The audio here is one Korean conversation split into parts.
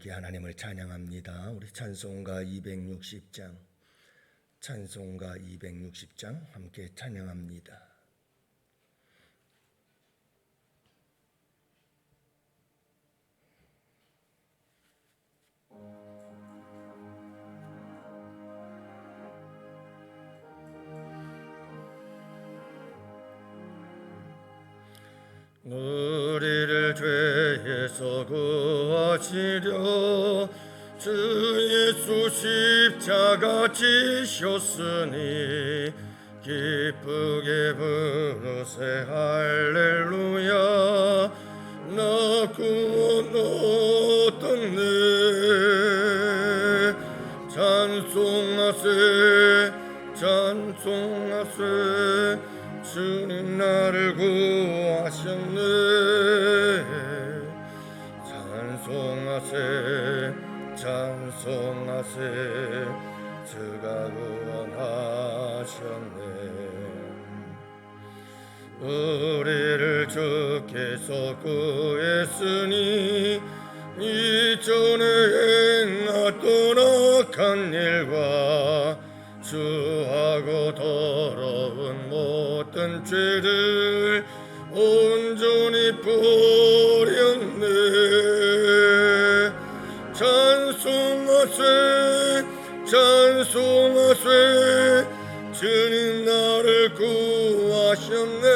함께 하나님을 찬양합니다. 우리 찬송가 260장 함께 찬양합니다. 우리를 죄에서 구하시려 주 예수 십자가 지셨으니 기쁘게 부르세 할렐루야. 나 구원 얻었네. 찬송하세 주님 나를 구하셨네. 찬송하세 주가 구원하셨네. 우리를 주께서 구했으니 이전에 행하던 악한 일과 주하고 더러운 모든 죄를 온전히 버렸네. 찬송하세 주님 나를 구하셨네.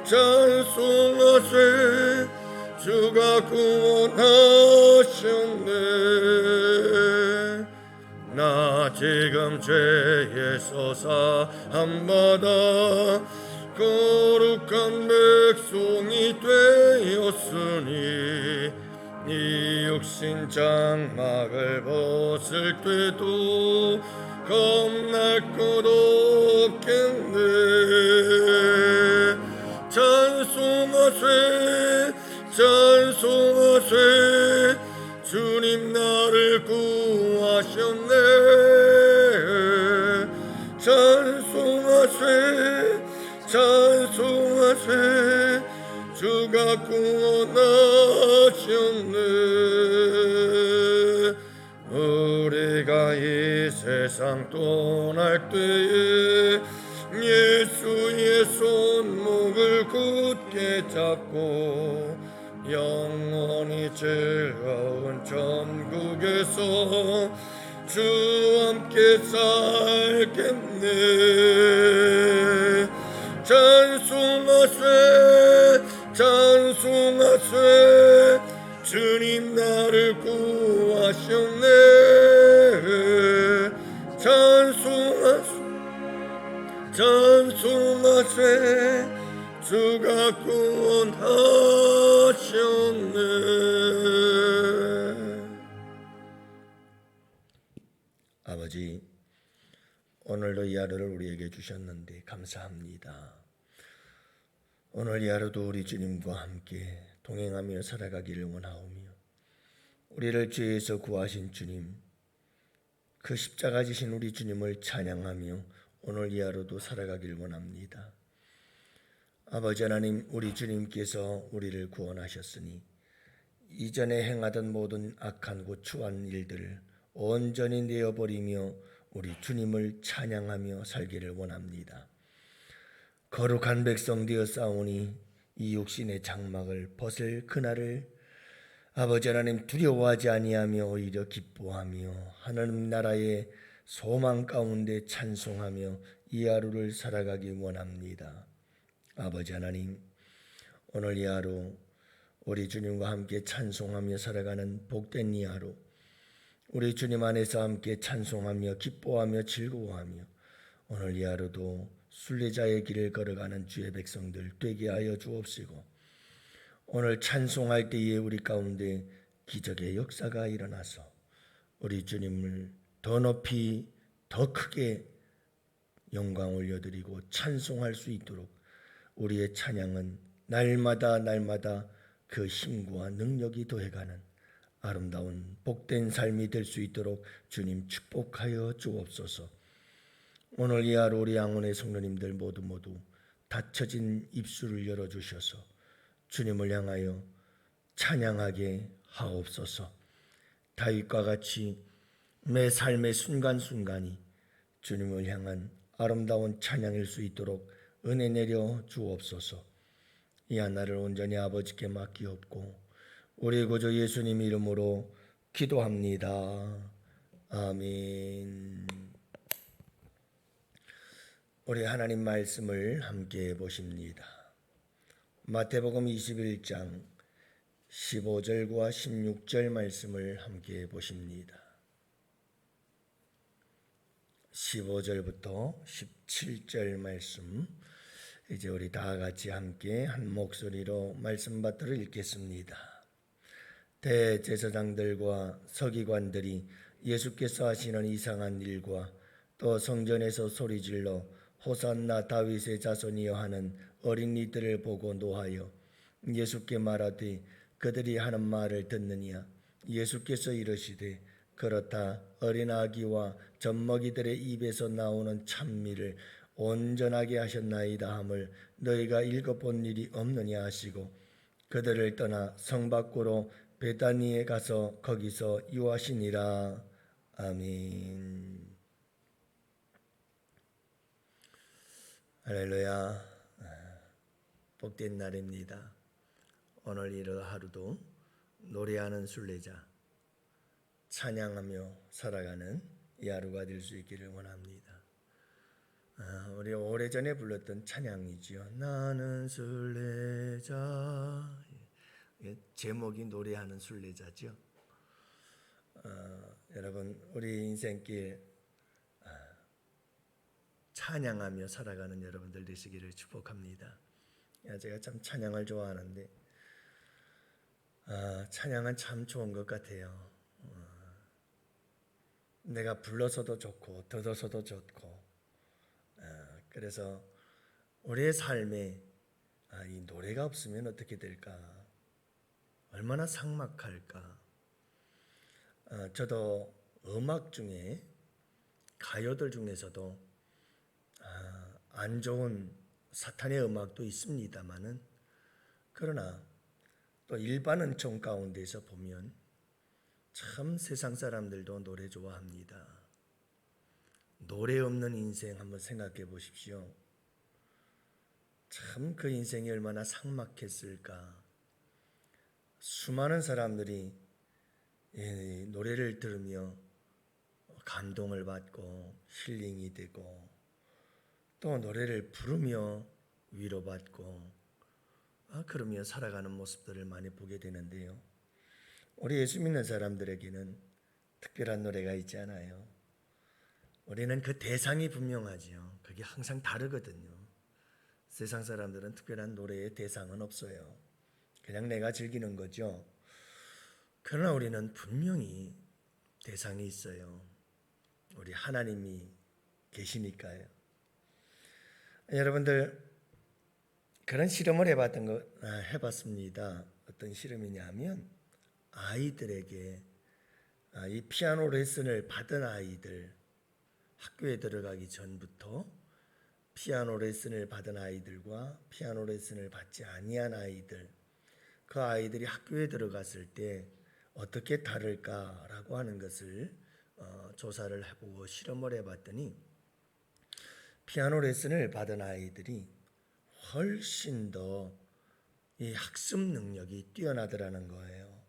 찬송하세 주가 구원하셨네. 나 지금 죄에서 사함받아 거룩한 백성이 되었으니 이 육신 장막을 벗을 때도 겁날 것 없겠네. 찬송하세 주님 나를 구하셨네. 찬송하세 주가 구원하셨네. 우리가 이 세상 떠날 때에 예수의 손목을 굳게 잡고 영원히 즐거운 천국에서 주와 함께 살겠네. 찬송하세 주님 나를 구하셨네. 찬송하세 주가 구원하셨네. 아버지, 오늘도 이 하루를 우리에게 주셨는데 감사합니다. 오늘 이 하루도 우리 주님과 함께 동행하며 살아가기를 원하오며 우리를 죄에서 구하신 주님, 그 십자가 지신 우리 주님을 찬양하며 오늘 이 하루도 살아가길 원합니다. 아버지 하나님, 우리 주님께서 우리를 구원하셨으니 이전에 행하던 모든 악한고 추한 일들을 온전히 내어버리며 우리 주님을 찬양하며 살기를 원합니다. 거룩한 백성 되어 싸우니 이 육신의 장막을 벗을 그날을 아버지 하나님 두려워하지 아니하며 오히려 기뻐하며 하나님 나라의 소망 가운데 찬송하며 이 하루를 살아가기 원합니다. 아버지 하나님, 오늘 이 하루 우리 주님과 함께 찬송하며 살아가는 복된 이 하루, 우리 주님 안에서 함께 찬송하며 기뻐하며 즐거워하며 오늘 이 하루도 순례자의 길을 걸어가는 주의 백성들 되게 하여 주옵시고, 오늘 찬송할 때에 우리 가운데 기적의 역사가 일어나서 우리 주님을 더 높이 더 크게 영광 올려드리고 찬송할 수 있도록 우리의 찬양은 날마다 그 힘과 능력이 더해가는 아름다운 복된 삶이 될 수 있도록 주님 축복하여 주옵소서. 오늘 이 하루 우리 양원의 성도님들 모두 닫혀진 입술을 열어주셔서 주님을 향하여 찬양하게 하옵소서. 다윗과 같이 매 삶의 순간순간이 주님을 향한 아름다운 찬양일 수 있도록 은혜 내려 주옵소서. 이 하나를 온전히 아버지께 맡기옵고 우리 구주 예수님 이름으로 기도합니다. 아멘. 우리 하나님 말씀을 함께 보십니다. 마태복음 21장 15절과 16절 말씀을 함께 보십니다. 15절부터 17절 말씀, 이제 우리 다 같이 함께 한 목소리로 말씀 받들어 읽겠습니다. 대제사장들과 서기관들이 예수께서 하시는 이상한 일과 또 성전에서 소리질러 호산나 다윗의 자손이여 하는 어린이들을 보고 노하여 예수께 말하되 그들이 하는 말을 듣느냐. 예수께서 이르시되 그렇다. 어린 아기와 젖먹이들의 입에서 나오는 찬미를 온전하게 하셨나이다 함을 너희가 읽어본 일이 없느냐 하시고 그들을 떠나 성 밖으로 베다니에 가서 거기서 유하시니라. 아멘. 할렐루야. 복된 날입니다. 오늘 이런 하루도 노래하는 순례자, 찬양하며 살아가는 이 하루가 될 수 있기를 원합니다. 우리 오래전에 불렀던 찬양이지요. 나는 순례자. 제목이 노래하는 순례자죠. 여러분, 우리 인생길 찬양하며 살아가는 여러분들 되시기를 축복합니다. 제가 참 찬양을 좋아하는데 찬양은 참 좋은 것 같아요. 내가 불러서도 좋고 들어서도 좋고 그래서 우리의 삶에 이 노래가 없으면 어떻게 될까? 얼마나 삭막할까? 저도 음악 중에 가요들 중에서도 안 좋은 사탄의 음악도 있습니다만은 그러나 또 일반 은총 가운데서 보면 참 세상 사람들도 노래 좋아합니다. 노래 없는 인생 한번 생각해 보십시오. 참 그 인생이 얼마나 삭막했을까. 수많은 사람들이 노래를 들으며 감동을 받고 힐링이 되고 또 노래를 부르며 위로받고 그러며 살아가는 모습들을 많이 보게 되는데요. 우리 예수 믿는 사람들에게는 특별한 노래가 있지 않아요. 우리는 그 대상이 분명하지요. 그게 항상 다르거든요. 세상 사람들은 특별한 노래의 대상은 없어요. 그냥 내가 즐기는 거죠. 그러나 우리는 분명히 대상이 있어요. 우리 하나님이 계시니까요. 여러분들 그런 실험을 해봤습니다. 어떤 실험이냐면 아이들에게 이 피아노 레슨을 받은 아이들, 학교에 들어가기 전부터 피아노 레슨을 받은 아이들과 피아노 레슨을 받지 아니한 아이들, 그 아이들이 학교에 들어갔을 때 어떻게 다를까라고 하는 것을 조사를 해보고 실험을 해봤더니 피아노 레슨을 받은 아이들이 훨씬 더 이 학습 능력이 뛰어나더라는 거예요.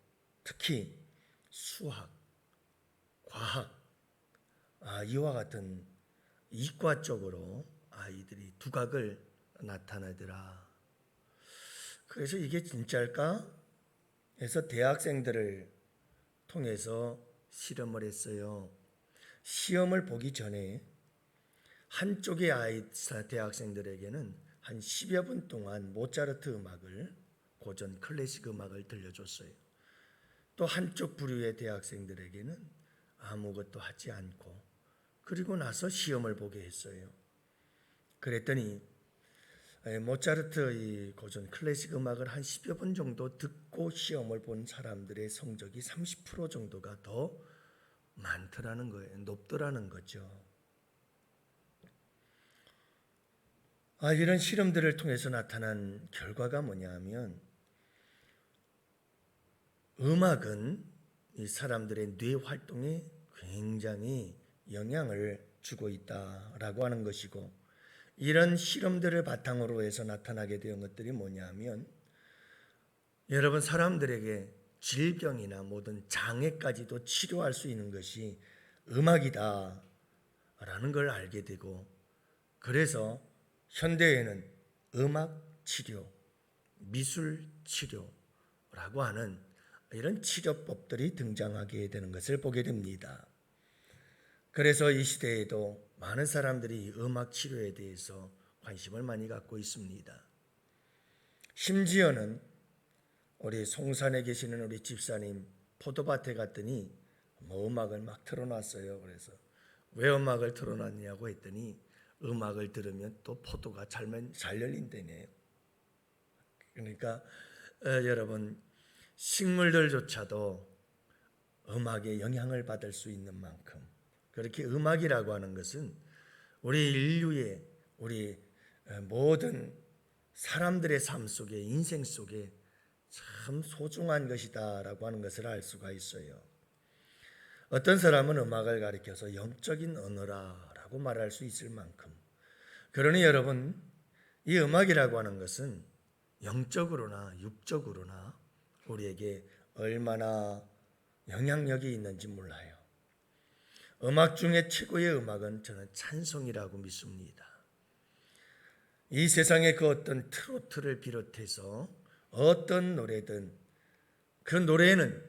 특히 수학, 과학, 이와 같은 이과 쪽으로 아이들이 두각을 나타내더라. 그래서 이게 진짜일까? 해서 대학생들을 통해서 실험을 했어요. 시험을 보기 전에 한쪽의 대학생들에게는 한 10여 분 동안 모차르트 음악을, 고전 클래식 음악을 들려줬어요. 또 한쪽 부류의 대학생들에게는 아무것도 하지 않고 그리고 나서 시험을 보게 했어요. 그랬더니 모차르트 이 고전 클래식 음악을 한 10여 분 정도 듣고 시험을 본 사람들의 성적이 30% 정도가 더 많더라는 거예요. 높더라는 거죠. 이런 실험들을 통해서 나타난 결과가 뭐냐 하면 음악은 이 사람들의 뇌 활동에 굉장히 영향을 주고 있다라고 하는 것이고, 이런 실험들을 바탕으로 해서 나타나게 된 것들이 뭐냐면, 여러분, 사람들에게 질병이나 모든 장애까지도 치료할 수 있는 것이 음악이다라는 걸 알게 되고, 그래서 현대에는 음악 치료, 미술 치료라고 하는 이런 치료법들이 등장하게 되는 것을 보게 됩니다. 그래서 이 시대에도 많은 사람들이 음악 치료에 대해서 관심을 많이 갖고 있습니다. 심지어는 우리 송산에 계시는 우리 집사님 포도밭에 갔더니 음악을 막 틀어놨어요. 그래서 왜 음악을 틀어놨냐고 했더니 음악을 들으면 또 포도가 잘 열린다네요. 그러니까 여러분, 식물들조차도 음악의 영향을 받을 수 있는 만큼, 그렇게 음악이라고 하는 것은 우리 인류의, 우리 모든 사람들의 삶 속에, 인생 속에 참 소중한 것이다라고 하는 것을 알 수가 있어요. 어떤 사람은 음악을 가리켜서 영적인 언어라고 말할 수 있을 만큼, 그러니 여러분, 이 음악이라고 하는 것은 영적으로나 육적으로나 우리에게 얼마나 영향력이 있는지 몰라요. 음악 중에 최고의 음악은 저는 찬송이라고 믿습니다. 이 세상의 그 어떤 트로트를 비롯해서 어떤 노래든 그 노래는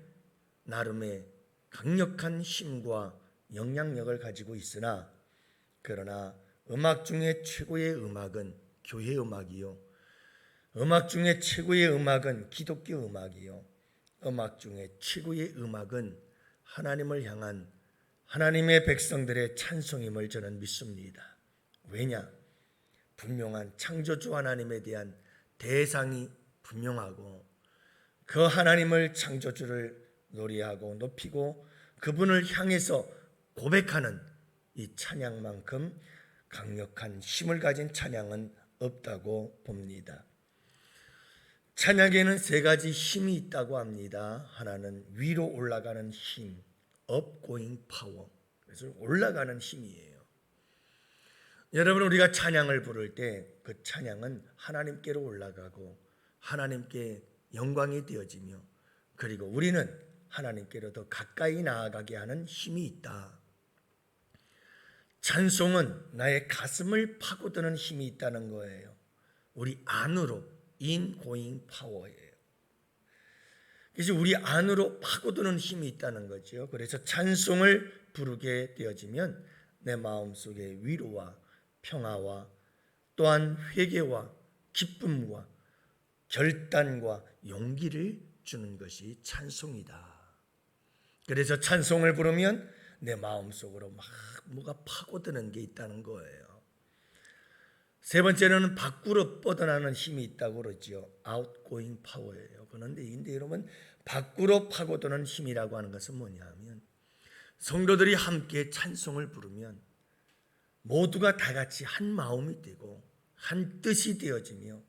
나름의 강력한 힘과 영향력을 가지고 있으나, 그러나 음악 중에 최고의 음악은 교회 음악이요, 음악 중에 최고의 음악은 기독교 음악이요, 음악 중에 최고의 음악은 하나님을 향한 하나님의 백성들의 찬송임을 저는 믿습니다. 왜냐? 분명한 창조주 하나님에 대한 대상이 분명하고, 그 하나님을, 창조주를 노래하고 높이고 그분을 향해서 고백하는 이 찬양만큼 강력한 힘을 가진 찬양은 없다고 봅니다. 찬양에는 세 가지 힘이 있다고 합니다. 하나는 위로 올라가는 힘, upgoing power. 그래서 올라가는 힘이에요. 여러분, 우리가 찬양을 부를 때 그 찬양은 하나님께로 올라가고 하나님께 영광이 되어지며, 그리고 우리는 하나님께로 더 가까이 나아가게 하는 힘이 있다. 찬송은 나의 가슴을 파고드는 힘이 있다는 거예요. 우리 안으로 ingoing power예요. 그래서 우리 안으로 파고드는 힘이 있다는 거죠. 그래서 찬송을 부르게 되어지면 내 마음속에 위로와 평화와 또한 회개와 기쁨과 결단과 용기를 주는 것이 찬송이다. 그래서 찬송을 부르면 내 마음속으로 막 뭐가 파고드는 게 있다는 거예요. 세 번째는 밖으로 뻗어나는 힘이 있다고 그러죠. outgoing power예요. 그런데 여러분, 밖으로 파고드는 힘이라고 하는 것은 뭐냐 하면, 성도들이 함께 찬송을 부르면 모두가 다 같이 한 마음이 되고 한 뜻이 되어지며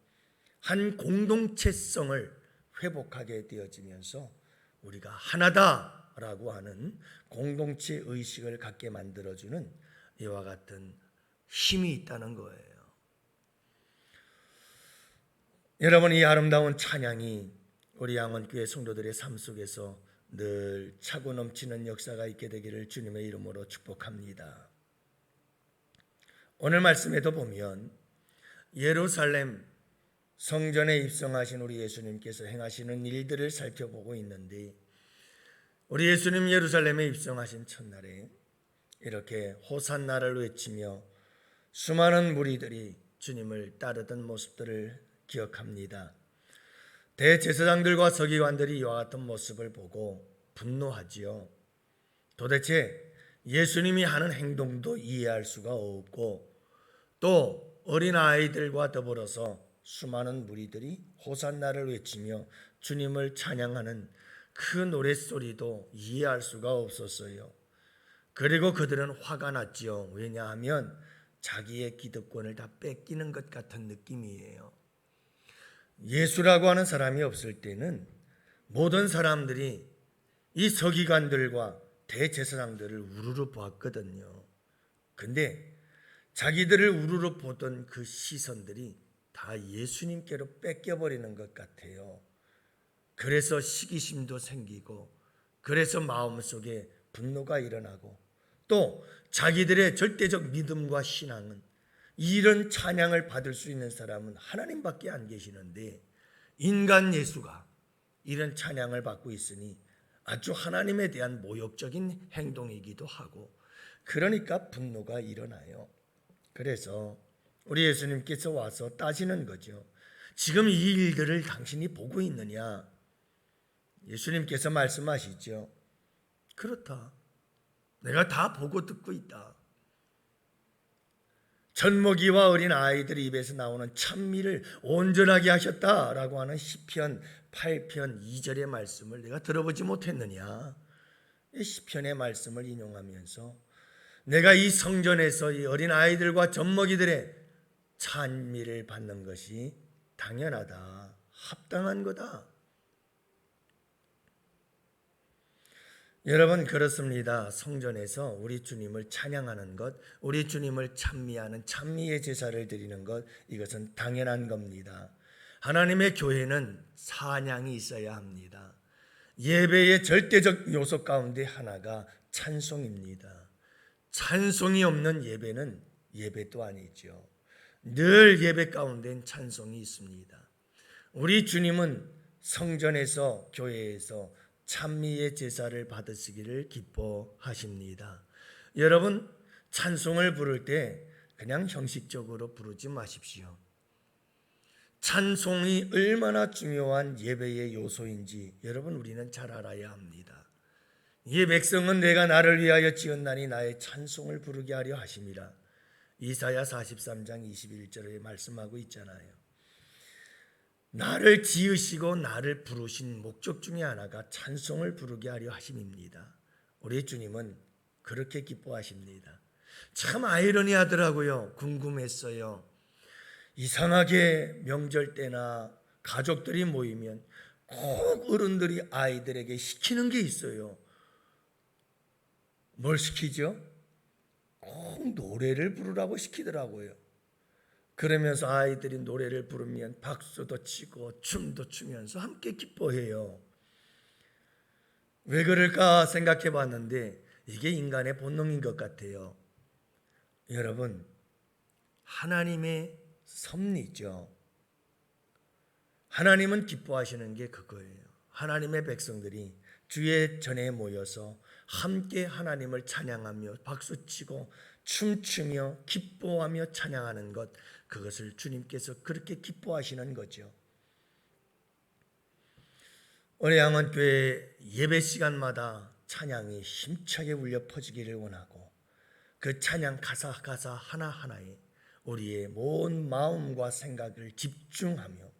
한 공동체성을 회복하게 되어지면서 우리가 하나다라고 하는 공동체 의식을 갖게 만들어주는 이와 같은 힘이 있다는 거예요. 여러분, 이 아름다운 찬양이 우리 양원교회 성도들의 삶 속에서 늘 차고 넘치는 역사가 있게 되기를 주님의 이름으로 축복합니다. 오늘 말씀에도 보면 예루살렘 성전에 입성하신 우리 예수님께서 행하시는 일들을 살펴보고 있는데, 우리 예수님 예루살렘에 입성하신 첫날에 이렇게 호산나를 외치며 수많은 무리들이 주님을 따르던 모습들을 기억합니다. 대제사장들과 서기관들이 이와 같은 모습을 보고 분노하지요. 도대체 예수님이 하는 행동도 이해할 수가 없고, 또 어린아이들과 더불어서 수많은 무리들이 호산나를 외치며 주님을 찬양하는 그 노랫소리도 이해할 수가 없었어요. 그리고 그들은 화가 났지요. 왜냐하면 자기의 기득권을 다 뺏기는 것 같은 느낌이에요. 예수라고 하는 사람이 없을 때는 모든 사람들이 이 서기관들과 대제사장들을 우르르 보았거든요. 근데 자기들을 우르르 보던 그 시선들이 다 예수님께로 뺏겨버리는 것 같아요. 그래서 시기심도 생기고, 그래서 마음속에 분노가 일어나고, 또 자기들의 절대적 믿음과 신앙은, 이런 찬양을 받을 수 있는 사람은 하나님밖에 안 계시는데 인간 예수가 이런 찬양을 받고 있으니 아주 하나님에 대한 모욕적인 행동이기도 하고, 그러니까 분노가 일어나요. 그래서 우리 예수님께서 와서 따지는 거죠. 지금 이 일들을 당신이 보고 있느냐? 예수님께서 말씀하시죠. 그렇다. 내가 다 보고 듣고 있다. 젖먹이와 어린 아이들 입에서 나오는 찬미를 온전하게 하셨다라고 하는 시편 8편 2절의 말씀을 내가 들어보지 못했느냐? 이 시편의 말씀을 인용하면서 내가 이 성전에서 이 어린 아이들과 젖먹이들의 찬미를 받는 것이 당연하다, 합당한 거다. 여러분, 그렇습니다. 성전에서 우리 주님을 찬양하는 것, 우리 주님을 찬미하는 찬미의 제사를 드리는 것, 이것은 당연한 겁니다. 하나님의 교회는 찬양이 있어야 합니다. 예배의 절대적 요소 가운데 하나가 찬송입니다. 찬송이 없는 예배는 예배도 아니죠. 늘 예배 가운데는 찬송이 있습니다. 우리 주님은 성전에서, 교회에서 찬미의 제사를 받으시기를 기뻐하십니다. 여러분, 찬송을 부를 때 그냥 형식적으로 부르지 마십시오. 찬송이 얼마나 중요한 예배의 요소인지 여러분, 우리는 잘 알아야 합니다. 이 백성은 내가 나를 위하여 지었나니 나의 찬송을 부르게 하려 하심이라. 이사야 43장 21절에 말씀하고 있잖아요. 나를 지으시고 나를 부르신 목적 중에 하나가 찬송을 부르게 하려 하심입니다. 우리 주님은 그렇게 기뻐하십니다. 참 아이러니하더라고요. 궁금했어요. 이상하게 명절 때나 가족들이 모이면 꼭 어른들이 아이들에게 시키는 게 있어요. 뭘 시키죠? 꼭 노래를 부르라고 시키더라고요. 그러면서 아이들이 노래를 부르면 박수도 치고 춤도 추면서 함께 기뻐해요. 왜 그럴까 생각해 봤는데 이게 인간의 본능인 것 같아요. 여러분, 하나님의 섭리죠. 하나님은 기뻐하시는 게 그거예요. 하나님의 백성들이 주의 전에 모여서 함께 하나님을 찬양하며 박수치고 춤추며 기뻐하며 찬양하는 것, 그것을 주님께서 그렇게 기뻐하시는 거죠. 우리 양원교회 예배 시간마다 찬양이 힘차게 울려 퍼지기를 원하고, 그 찬양 가사 하나하나에 우리의 온 마음과 생각을 집중하며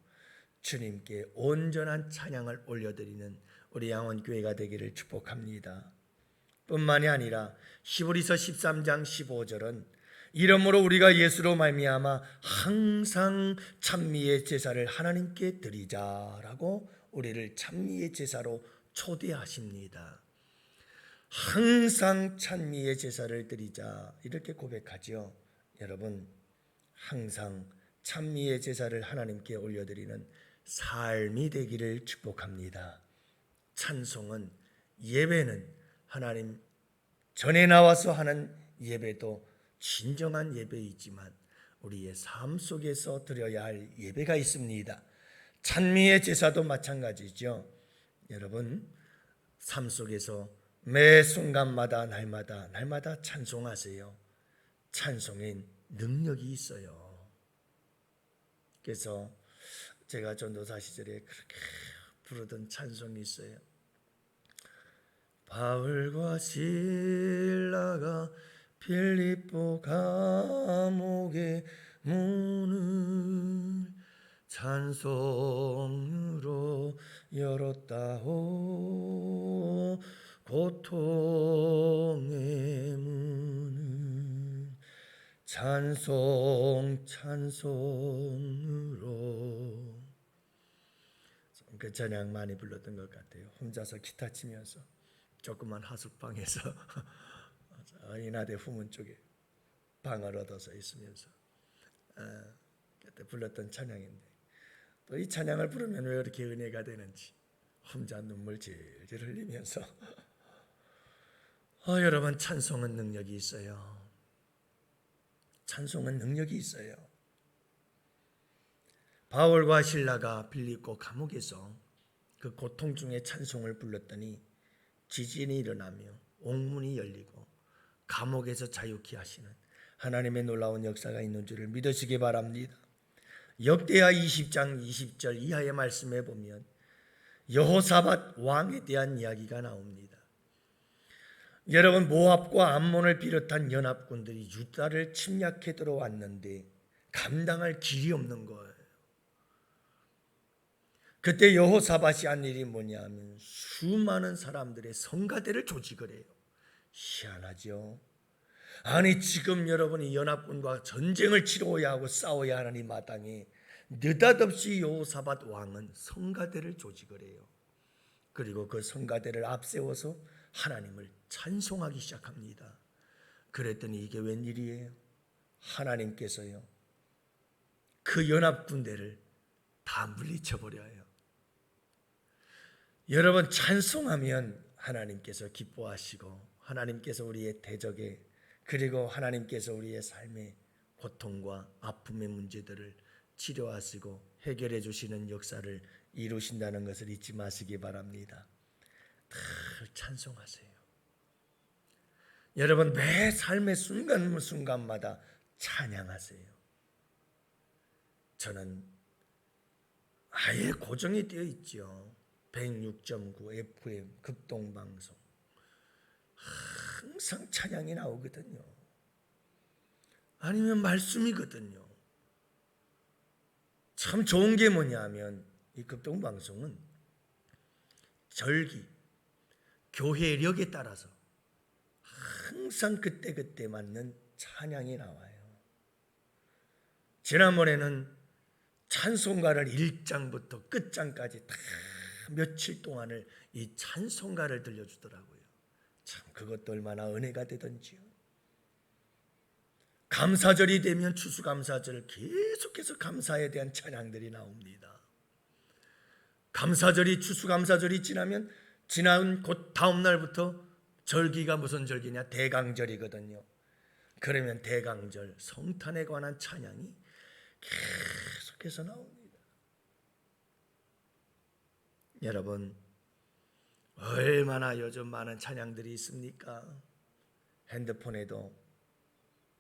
주님께 온전한 찬양을 올려드리는 우리 양원교회가 되기를 축복합니다. 뿐만이 아니라 히브리서 13장 15절은 이러므로 우리가 예수로 말미암아 항상 찬미의 제사를 하나님께 드리자라고 우리를 찬미의 제사로 초대하십니다. 항상 찬미의 제사를 드리자, 이렇게 고백하죠. 여러분, 항상 찬미의 제사를 하나님께 올려드리는 삶이 되기를 축복합니다. 찬송은, 예배는 하나님 전에 나와서 하는 예배도 진정한 예배이지만 우리의 삶 속에서 드려야 할 예배가 있습니다. 찬미의 제사도 마찬가지죠. 여러분, 삶 속에서 매 순간마다 날마다 찬송하세요. 찬송엔 능력이 있어요. 그래서 제가 전도사 시절에 그렇게 부르던 찬송이 있어요. 바울과 실라가 빌립보 감옥의 문을 찬송으로 열었다오. 고통의 문을 찬송으로. 그 찬양 많이 불렀던 것 같아요. 혼자서 기타 치면서 조그만 하숙방에서 인하대 후문 쪽에 방을 얻어서 있으면서 그때 불렀던 찬양인데, 또 이 찬양을 부르면 왜 이렇게 은혜가 되는지 혼자 눈물 질질 흘리면서 여러분, 찬송은 능력이 있어요. 찬송은 능력이 있어요. 바울과 실라가 빌립보 감옥에서 그 고통 중에 찬송을 불렀더니 지진이 일어나며 옥문이 열리고 감옥에서 자유케 하시는 하나님의 놀라운 역사가 있는 줄을 믿으시기 바랍니다. 역대하 20장 20절 이하의 말씀에 보면 여호사밧 왕에 대한 이야기가 나옵니다. 여러분, 모압과 암몬을 비롯한 연합군들이 유다를 침략해 들어왔는데 감당할 길이 없는 거예요. 그때 여호사밧이 한 일이 뭐냐면 수많은 사람들의 성가대를 조직을 해요. 희한하죠. 아니, 지금 여러분이 연합군과 전쟁을 치러야 하고 싸워야 하는 이 마땅에 느닷없이 여호사밧 왕은 성가대를 조직을 해요. 그리고 그 성가대를 앞세워서 하나님을 찬송하기 시작합니다. 그랬더니 이게 웬일이에요? 하나님께서요, 그 연합군대를 다 물리쳐버려요. 여러분, 찬송하면 하나님께서 기뻐하시고 하나님께서 우리의 대적에, 그리고 하나님께서 우리의 삶의 고통과 아픔의 문제들을 치료하시고 해결해 주시는 역사를 이루신다는 것을 잊지 마시기 바랍니다. 늘 찬송하세요. 여러분, 매 삶의 순간순간마다 찬양하세요. 저는 아예 고정이 되어 있죠. 106.9 FM 극동방송 항상 찬양이 나오거든요. 아니면 말씀이거든요. 참 좋은 게 뭐냐면 이 극동방송은 절기, 교회력에 따라서 항상 그때그때 맞는 찬양이 나와요. 지난번에는 찬송가를 1장부터 끝장까지 다 며칠 동안을 이 찬송가를 들려주더라고요. 참 그것도 얼마나 은혜가 되던지요. 감사절이 되면 추수감사절 계속해서 감사에 대한 찬양들이 나옵니다. 감사절이, 추수감사절이 지나면 지난 곧 다음 날부터 절기가 무슨 절기냐? 대강절이거든요. 그러면 대강절 성탄에 관한 찬양이 계속해서 나옵니다. 여러분, 얼마나 요즘 많은 찬양들이 있습니까? 핸드폰에도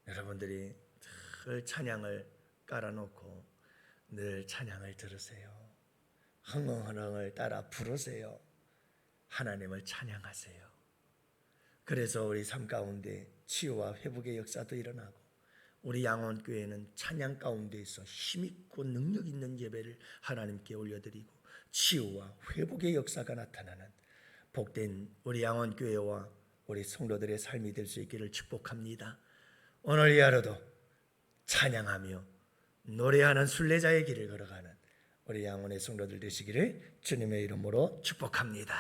여러분들이 늘 찬양을 깔아놓고 늘 찬양을 들으세요. 흥흥흥을 따라 부르세요. 하나님을 찬양하세요. 그래서 우리 삶 가운데 치유와 회복의 역사도 일어나고, 우리 양원교회는 찬양 가운데에서 힘있고 능력 있는 예배를 하나님께 올려드리고 치유와 회복의 역사가 나타나는 복된 우리 양원교회와 우리 성도들의 삶이 될 수 있기를 축복합니다. 오늘 이 하루도 찬양하며 노래하는 순례자의 길을 걸어가는 우리 양원의 성도들 되시기를 주님의 이름으로 축복합니다.